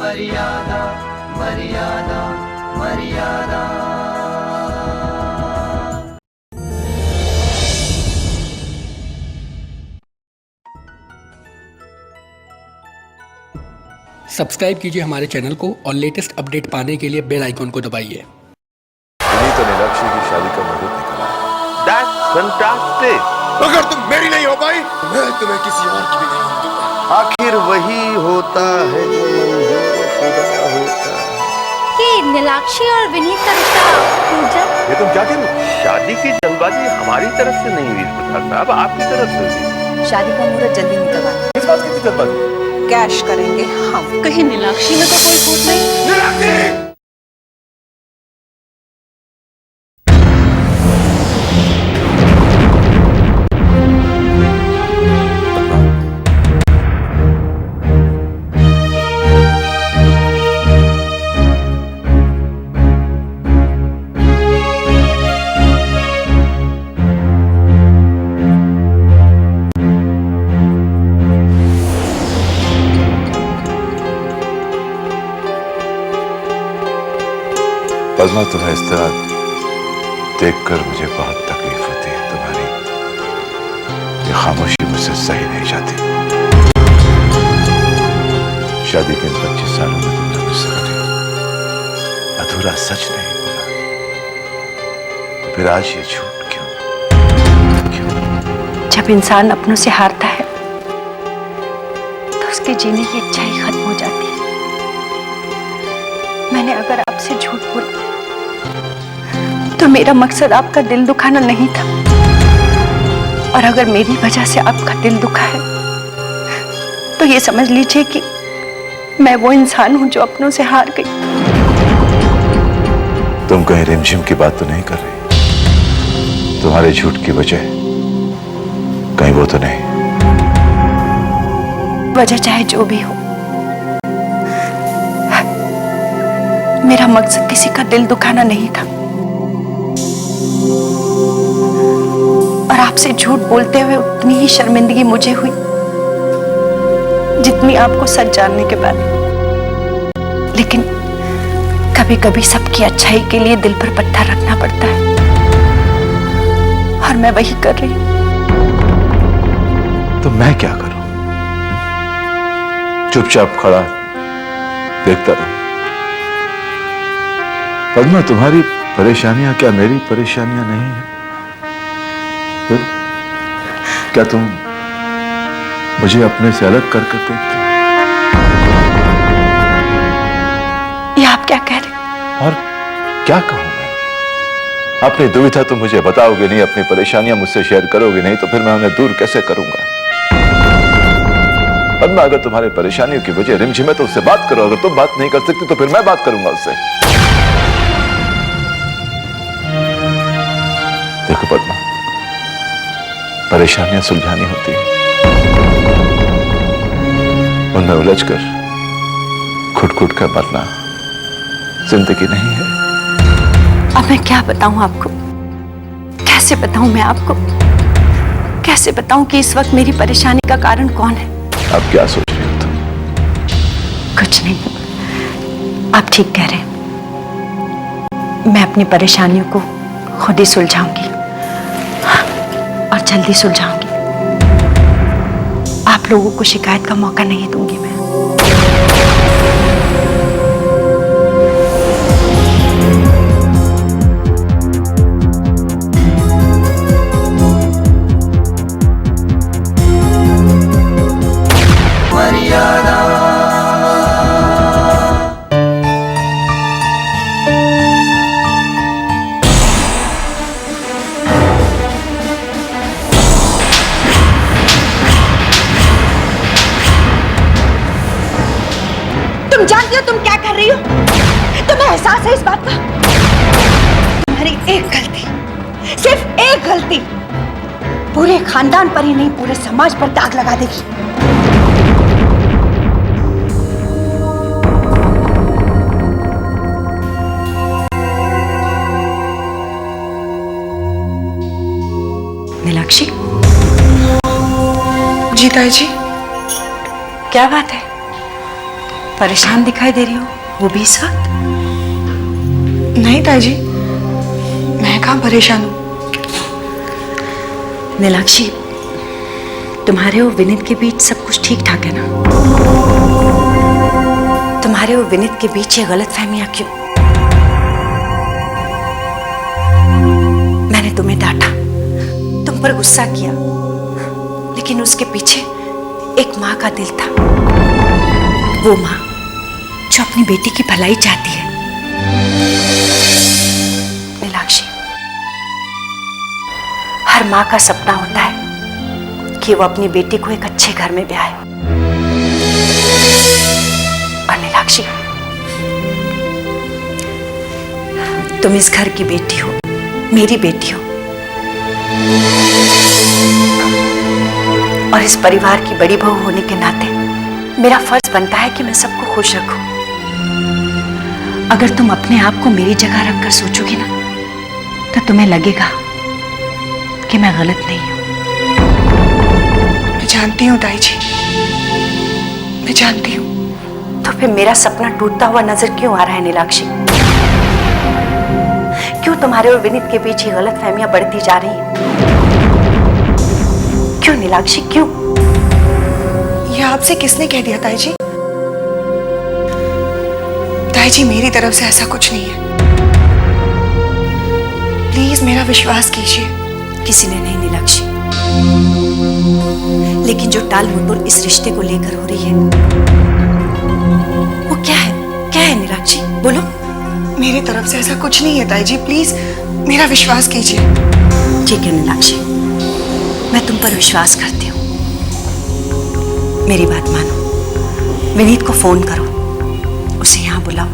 मर्यादा मर्यादा मर्यादा। सब्सक्राइब कीजिए हमारे चैनल को और लेटेस्ट अपडेट पाने के लिए बेल आइकॉन को दबाइए। विनीत और नीलाक्षी की शादी का मुहूर्त निकला है। That's fantastic. अगर तुम मेरी नहीं हो पाई, मैं तुम्हें किसी और की भी नहीं होने दूंगा। आखिर वही होता है जो मंजूर खुदा होता है। कि नीलाक्षी और विनीत का रिश्ता टूट जाए। ये तुम क्या कह रहे हो? शादी की जल्दबाजी हमारी तरफ से नहीं हुई प्रधान साहब, आपकी तरफ से हुई। शादी का मुहूर्त जल्दी निकलवाना। किस बात की जल्दबाजी? कैश करेंगे हम। कहीं नीलाक्षी में तो कोई फूट नहीं। नीलाक्षी! पद्मा, तुम्हें इस तरह देखकर मुझे बहुत तकलीफ होती है। तुम्हारी ये खामोशी मुझसे सही नहीं जाती। शादी के 25 सालों में तुमने मुझसे कभी अधूरा सच नहीं बोला, तो फिर आज ये झूठ क्यों? जब इंसान अपनों से हारता है तो उसके जीने की इच्छा ही खत्म हो जाती है। मैंने अगर आपसे झूठ बोला तो मेरा मकसद आपका दिल दुखाना नहीं था, और अगर मेरी वजह से आपका दिल दुखा है तो ये समझ लीजिए कि मैं वो इंसान हूं जो अपनों से हार गई। तुम कहीं रिमझिम की बात तो नहीं कर रही? तुम्हारे झूठ की वजह कहीं वो तो नहीं? वजह चाहे जो भी हो, मेरा मकसद किसी का दिल दुखाना नहीं था। और आपसे झूठ बोलते हुए उतनी ही शर्मिंदगी मुझे हुई जितनी आपको सच जानने के बाद। लेकिन कभी कभी सबकी अच्छाई के लिए दिल पर पत्थर रखना पड़ता है, और मैं वही कर रही हूं। तो मैं क्या करूं? चुपचाप खड़ा देखता रहूं? पद्मा, तुम्हारी परेशानियां क्या मेरी परेशानियां नहीं है? फिर क्या तुम मुझे अपने से अलग करके देखती? ये आप क्या कह रहे? और क्या कहूं मैं? अपनी दुविधा तुम मुझे बताओगे नहीं, अपनी परेशानियां मुझसे शेयर करोगे नहीं, तो फिर मैं उन्हें दूर कैसे करूंगा? पद्मा, अगर तुम्हारी परेशानियों की वजह रिमझिम है तो उससे बात करो। अगर तुम बात नहीं कर सकती तो फिर मैं बात करूंगा उससे। देखो पद्मा, परेशानियां सुलझानी होती हैं, उनमें उलझकर घुट-घुट कर मरना जिंदगी नहीं है। अब मैं क्या बताऊं आपको? कैसे बताऊं मैं आपको? कैसे बताऊं कि इस वक्त मेरी परेशानी का कारण कौन है? अब क्या सोच रही हो तुम? कुछ नहीं, आप ठीक कह रहे हैं। मैं अपनी परेशानियों को खुद ही सुलझाऊंगी, और जल्दी सुलझाऊंगी। आप लोगों को शिकायत का मौका नहीं दूंगी मैं। मर्यादा तुम जानती हो तुम क्या कर रही हो? तुम्हें एहसास है इस बात का? तुम्हारी एक गलती, सिर्फ एक गलती, पूरे खानदान पर ही नहीं पूरे समाज पर दाग लगा देगी। नीलाक्षी। जी ताई जी। क्या बात है? परेशान दिखाई दे रही हो, वो भी इस वक्त। नहीं ताई जी, मैं कहाँ परेशान हूँ। नीलाक्षी, तुम्हारे और विनीत के बीच सब कुछ ठीक ठाक है ना? तुम्हारे और विनीत के बीच ये गलतफहमियां क्यों? मैंने तुम्हें डांटा, तुम पर गुस्सा किया, लेकिन उसके पीछे एक माँ का दिल था। वो माँ जो अपनी बेटी की भलाई चाहती है। नीलाक्षी, हर माँ का सपना होता है कि वो अपनी बेटी को एक अच्छे घर में ब्याहे। और नीलाक्षी, तुम इस घर की बेटी हो, मेरी बेटी हो, और इस परिवार की बड़ी बहू होने के नाते मेरा फर्ज बनता है कि मैं सबको खुश रखूं। अगर तुम अपने आप को मेरी जगह रखकर सोचोगी ना, तो तुम्हें लगेगा कि मैं गलत नहीं हूं। मैं जानती हूँ ताई जी, मैं जानती हूँ। तो फिर मेरा सपना टूटता हुआ नजर क्यों आ रहा है नीलाक्षी? क्यों तुम्हारे और विनीत के बीच ये गलतफहमियां बढ़ती जा रही हैं? क्यों नीलाक्षी, क्यों? ये आपसे किसने कह दिया ताई जी? ताई जी, मेरी तरफ से ऐसा कुछ नहीं है। प्लीज मेरा विश्वास कीजिए। किसी ने नहीं नीलाक्षी, लेकिन जो टाल मटोल इस रिश्ते को लेकर हो रही है, वो क्या है? क्या है नीलाक्षी, बोलो। मेरी तरफ से ऐसा कुछ नहीं है ताई जी, प्लीज मेरा विश्वास कीजिए। ठीक है नीलाक्षी, मैं तुम पर विश्वास करती हूँ। मेरी बात मानो, विनीत को फोन करो, उसे यहाँ बुलाओ,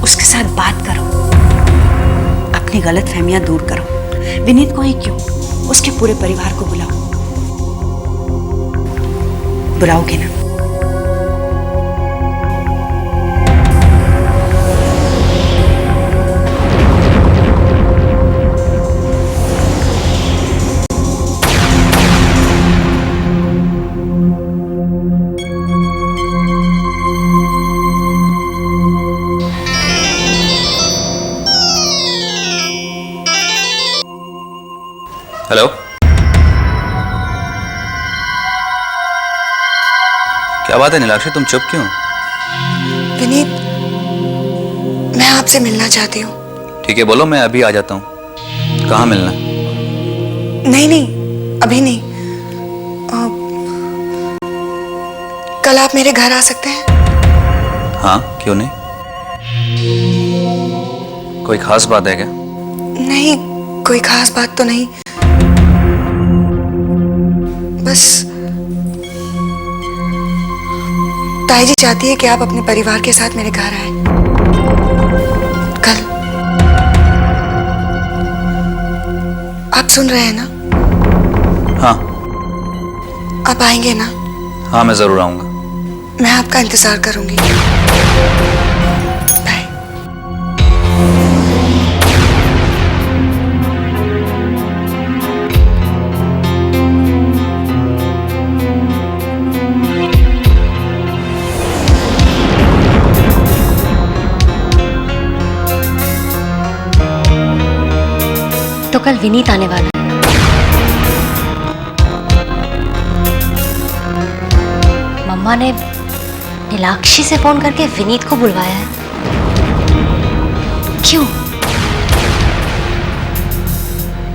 उसके साथ बात करो, अपनी गलतफहमियां दूर करो। विनीत को ही क्यों, उसके पूरे परिवार को बुलाओ। बुलाओगे ना? हेलो, क्या बात है नीलाक्षी, तुम चुप क्यों? विनीत, मैं आपसे मिलना चाहती हूँ। ठीक है, बोलो, मैं अभी आ जाता हूँ। कहाँ मिलना? नहीं नहीं, अभी नहीं। कल आप मेरे घर आ सकते हैं? हाँ, क्यों नहीं। कोई खास बात है क्या? नहीं, कोई खास बात तो नहीं, बस ताई जी चाहती है कि आप अपने परिवार के साथ मेरे घर आए कल। आप सुन रहे हैं ना? हाँ। आप आएंगे ना? हाँ, मैं जरूर आऊंगा। मैं आपका इंतजार करूंगी। बाय। तो कल विनीत आने वाला है। मम्मा ने नीलाक्षी से फोन करके विनीत को बुलवाया है। क्यों?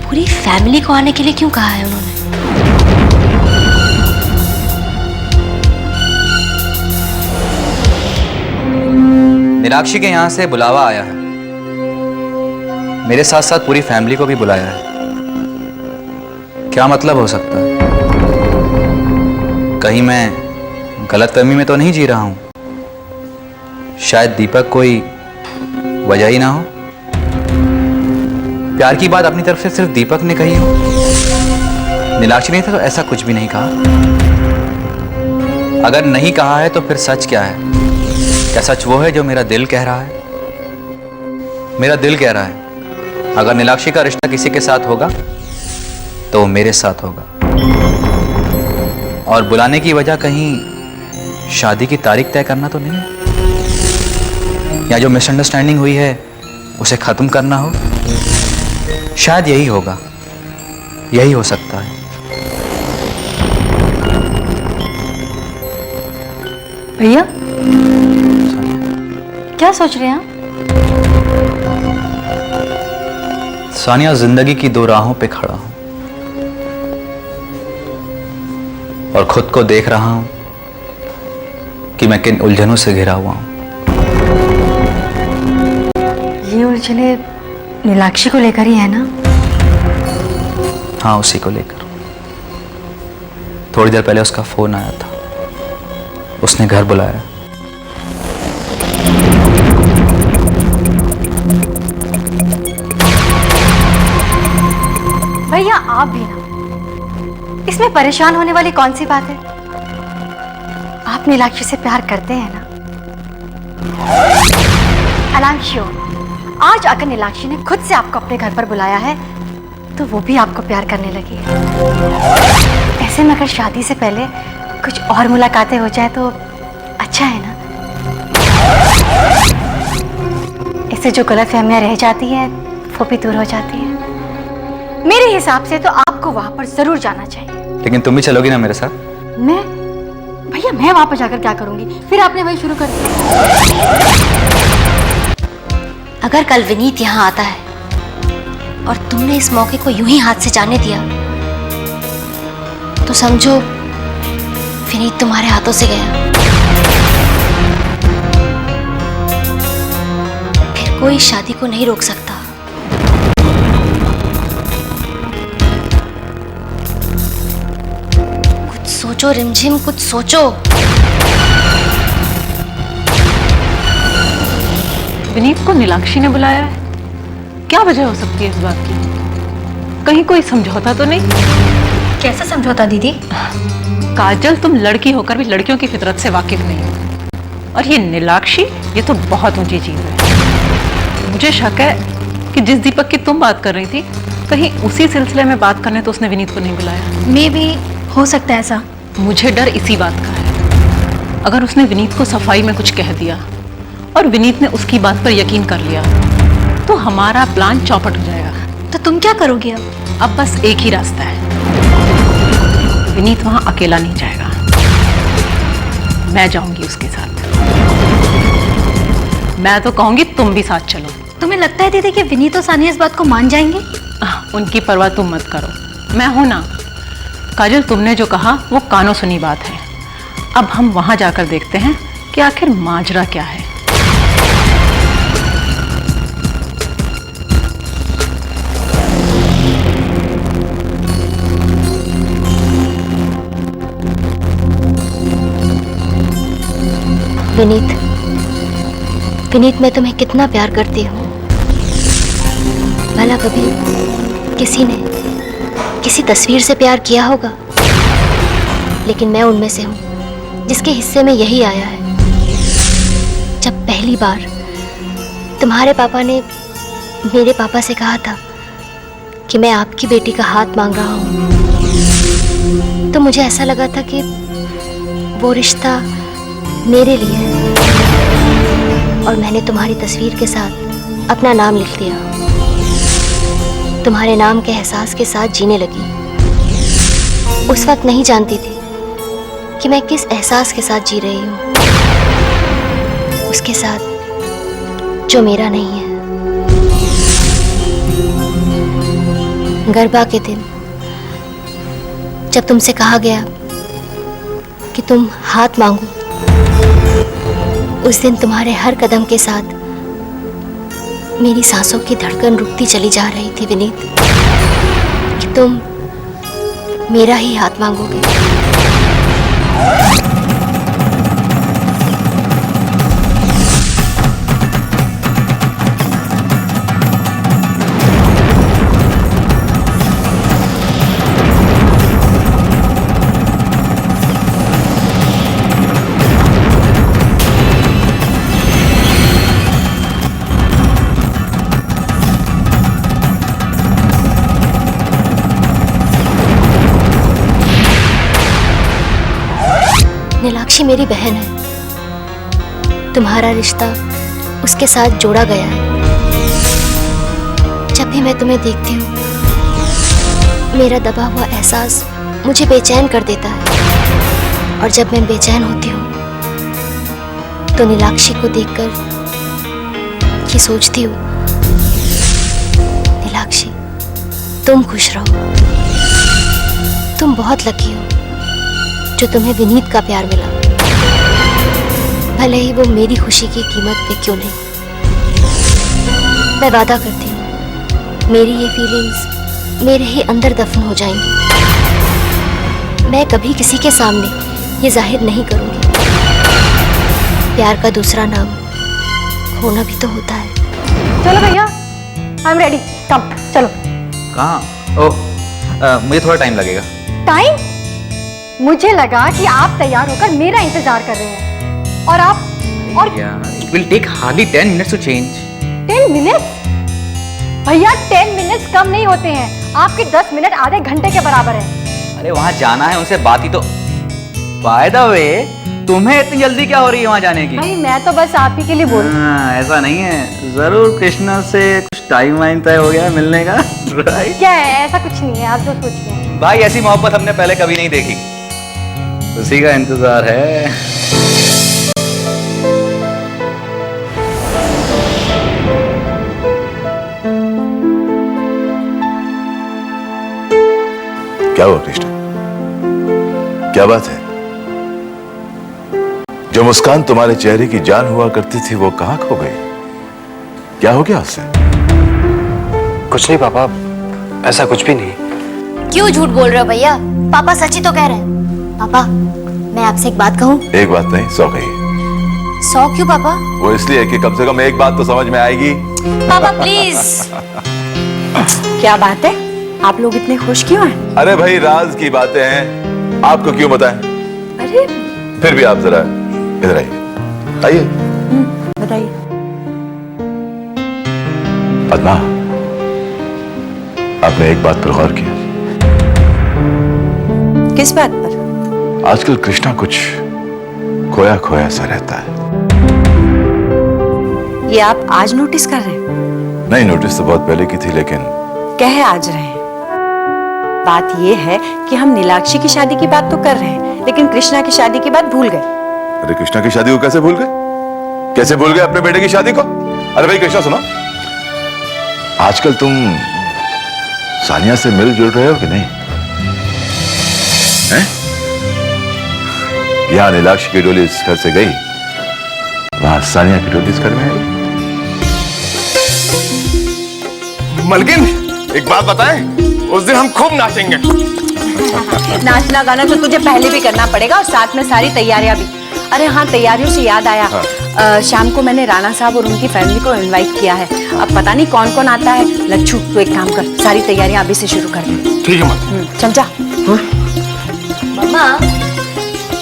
पूरी फैमिली को आने के लिए क्यों कहा है उन्होंने? नीलाक्षी के यहाँ से बुलावा आया है, मेरे साथ साथ पूरी फैमिली को भी बुलाया है। क्या मतलब हो सकता है? कहीं मैं गलतफहमी में तो नहीं जी रहा हूं? शायद दीपक कोई वजह ही ना हो। प्यार की बात अपनी तरफ से सिर्फ दीपक ने कही हो, नीलाक्षी ने तो ऐसा कुछ भी नहीं कहा। अगर नहीं कहा है तो फिर सच क्या है? क्या सच वो है जो मेरा दिल कह रहा है? मेरा दिल कह रहा है अगर नीलाक्षी का रिश्ता किसी के साथ होगा तो वो मेरे साथ होगा। और बुलाने की वजह कहीं शादी की तारीख तय करना तो नहीं है, या जो मिसअंडरस्टैंडिंग हुई है उसे खत्म करना हो। शायद यही होगा, यही हो सकता है। भैया क्या सोच रहे हैं आप? सानिया, जिंदगी की दो राहों पे खड़ा हूं और खुद को देख रहा हूं कि मैं किन उलझनों से घिरा हुआ हूं। ये उलझने नीलाक्षी को लेकर ही है ना? हाँ, उसी को लेकर। थोड़ी देर पहले उसका फोन आया था, उसने घर बुलाया। भैया आप भी ना, इसमें परेशान होने वाली कौन सी बात है? आप नीलाक्षी से प्यार करते हैं ना? And I'm sure, आज अगर नीलाक्षी ने खुद से आपको अपने घर पर बुलाया है तो वो भी आपको प्यार करने लगी है। ऐसे में अगर शादी से पहले कुछ और मुलाकातें हो जाए तो अच्छा है ना? इससे जो गलतफहमियां रह जाती हैं वो भी दूर हो जाती हैं। मेरे हिसाब से तो आपको वहां पर जरूर जाना चाहिए। लेकिन तुम भी चलोगी ना मेरे साथ? मैं? भैया मैं वहां पर जाकर क्या करूंगी? फिर आपने वही शुरू कर दिया। अगर कल विनीत यहाँ आता है और तुमने इस मौके को यूं ही हाथ से जाने दिया तो समझो विनीत तुम्हारे हाथों से गया। फिर कोई शादी को नहीं रोक सकता। कुछ सोचो रिमझिम, कुछ सोचो। विनीत को नीलाक्षी ने बुलाया है, क्या वजह हो सकती है इस बात की? कहीं कोई समझौता तो नहीं? कैसा समझौता दीदी? काजल, तुम लड़की होकर भी लड़कियों की फितरत से वाकिफ नहीं हो, और ये नीलाक्षी, ये तो बहुत ऊंची चीज है। मुझे शक है कि जिस दीपक की तुम बात कर रही थी, कहीं उसी सिलसिले में बात करने तो उसने विनीत को नहीं बुलाया। मे भी हो सकता है ऐसा। मुझे डर इसी बात का है। अगर उसने विनीत को सफाई में कुछ कह दिया और विनीत ने उसकी बात पर यकीन कर लिया तो हमारा प्लान चौपट हो जाएगा। तो तुम क्या करोगे अब? अब बस एक ही रास्ता है, विनीत वहां अकेला नहीं जाएगा, मैं जाऊंगी उसके साथ। मैं तो कहूंगी तुम भी साथ चलो। तुम्हें लगता है दीदी कि विनीत और सानिया इस बात को मान जाएंगे? उनकी परवाह तुम मत करो, मैं हूं ना। काजल, तुमने जो कहा वो कानों सुनी बात है। अब हम वहां जाकर देखते हैं कि आखिर माजरा क्या है। विनीत, विनीत, मैं तुम्हें कितना प्यार करती हूँ। भला कभी किसी ने किसी तस्वीर से प्यार किया होगा? लेकिन मैं उनमें से हूँ जिसके हिस्से में यही आया है। जब पहली बार तुम्हारे पापा ने मेरे पापा से कहा था कि मैं आपकी बेटी का हाथ मांग रहा हूँ, तो मुझे ऐसा लगा था कि वो रिश्ता मेरे लिए है, और मैंने तुम्हारी तस्वीर के साथ अपना नाम लिख दिया। तुम्हारे नाम के एहसास के साथ जीने लगी। उस वक्त नहीं जानती थी कि मैं किस एहसास के साथ जी रही हूँ, उसके साथ जो मेरा नहीं है। गरबा के दिन जब तुमसे कहा गया कि तुम हाथ मांगो, उस दिन तुम्हारे हर कदम के साथ मेरी सांसों की धड़कन रुकती चली जा रही थी विनीत, कि तुम मेरा ही हाथ मांगोगे। मीनाक्षी मेरी बहन है। तुम्हारा रिश्ता उसके साथ जोड़ा गया है। जब भी मैं तुम्हें देखती हूँ, मेरा दबा हुआ एहसास मुझे बेचैन कर देता है। और जब मैं बेचैन होती हूँ तो नीलाक्षी को देखकर ये सोचती हूँ, नीलाक्षी तुम खुश रहो। तुम बहुत लकी हो जो तुम्हें विनीत का प्यार मिला, भले ही वो मेरी खुशी की कीमत पे क्यों नहीं। मैं वादा करती हूँ मेरी ये फीलिंग्स मेरे ही अंदर दफन हो जाएंगी। मैं कभी किसी के सामने ये जाहिर नहीं करूंगी। प्यार का दूसरा नाम खोना भी तो होता है। चलो भैया, आई एम रेडी, कम चलो। कहाँ? ओह, मुझे थोड़ा टाइम लगेगा। टाइम? मुझे लगा कि आप तैयार होकर मेरा इंतजार कर रहे हैं और आप It will take hardly 10 minutes to change. 10 minute? भैया 10 मिनट्स कम नहीं होते हैं। आपके 10 मिनट आधे घंटे के बराबर है। अरे वहाँ जाना है, उनसे बात ही तो। By the way, तुम्हें इतनी जल्दी क्या हो रही है वहाँ जाने की? भाई मैं तो बस आप ही के लिए बोल रही हूँ। ऐसा नहीं है, जरूर कृष्णा से कुछ टाइम वाइम तय हो गया मिलने का, राइट? क्या है? ऐसा कुछ नहीं है, आप जो सोच रहे हैं। भाई ऐसी मोहब्बत हमने पहले कभी नहीं देखी, उसी का इंतजार है। क्या हुआ कृष्णा? क्या बात है? जो मुस्कान तुम्हारे चेहरे की जान हुआ करती थी वो कहां खो गई? क्या हो गया उससे? कुछ नहीं पापा, ऐसा कुछ भी नहीं। क्यों झूठ बोल रहे हो भैया? पापा सच ही तो कह रहे हैं। पापा मैं आपसे एक बात कहूँ? एक बात नहीं 100 कही। 100 क्यों पापा? वो इसलिए कि कम से कम एक बात तो समझ में आएगी। पापा प्लीज। क्या बात है? आप लोग इतने खुश क्यों हैं? अरे भाई राज की बातें हैं, आपको क्यों बताएं? अरे फिर भी आप जरा इधर आइए। आइए। बताइए। पद्मा, आपने एक बात पर गौर किया? किस बात पर? आजकल कृष्णा कुछ खोया खोया सा रहता है। ये आप आज नोटिस कर रहे हैं? नहीं, नोटिस तो बहुत पहले की थी, लेकिन कहे आज रहे हैं। बात ये है कि हम नीलाक्षी की शादी की बात तो कर रहे हैं, लेकिन कृष्णा की शादी की बात भूल गए। अरे कृष्णा की शादी को कैसे भूल गए? कैसे भूल गए अपने बेटे की शादी को? अरे भाई कृष्णा सुनो, आजकल तुम सानिया से मिल जुल रहे हो कि नहीं? हैं? यहां नीलाक्षी की डोली इस घर से गई, वहां सानिया की डोली इस घर में आई। मलकिन एक बात बताएं, उस दिन हम खूब नाचेंगे। नाचना गाना तो तुझे पहले भी करना पड़ेगा और साथ में सारी तैयारियां भी। अरे हाँ, तैयारियों से याद आया। शाम को मैंने राणा साहब और उनकी फैमिली को इनवाइट किया है। अब पता नहीं कौन कौन आता है। लच्छू तो एक काम कर, सारी तैयारियां अभी से शुरू कर दे। ठीक है माँ। चल जा। मम्मा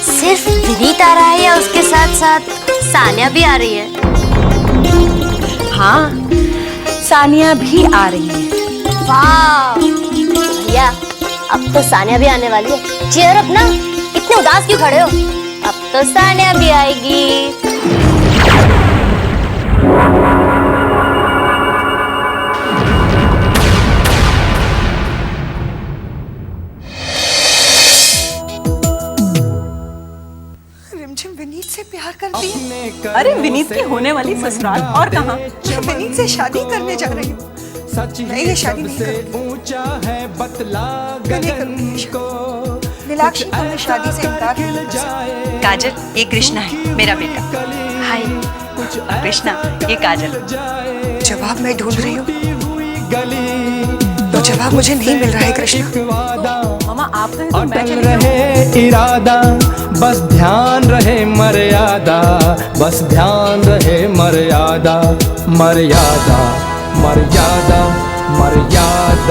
सिर्फ विनीत आ रहा है या उसके साथ साथ सानिया भी आ रही है? हाँ, सानिया भी आ रही है। वाह भैया, अब तो सानिया भी आने वाली है। चेयर अप ना, इतने उदास क्यों खड़े हो? अब तो सानिया भी आएगी। रिमझिम विनीत से प्यार करती है। अरे विनीत की होने वाली ससुराल और कहाँ? विनीत से शादी करने जा रही हूँ। मैं ये शादी नहीं करूँगी। नीलाक्षी को मैं शादी से इनकार नहीं कर सकती। काजल, ये कृष्णा है, मेरा बेटा। हाय कृष्णा, ये काजल। जवाब मैं ढूंढ रही हूँ, तो जवाब मुझे नहीं मिल रहा है कृष्णा। मामा आप कहें तो मैं अटल चली जाऊँ। रहे इरादा, बस ध्यान रहे मर्यादा, बस ध्यान रहे मर्यादा, मर्यादा मर्यादा मर्यादा।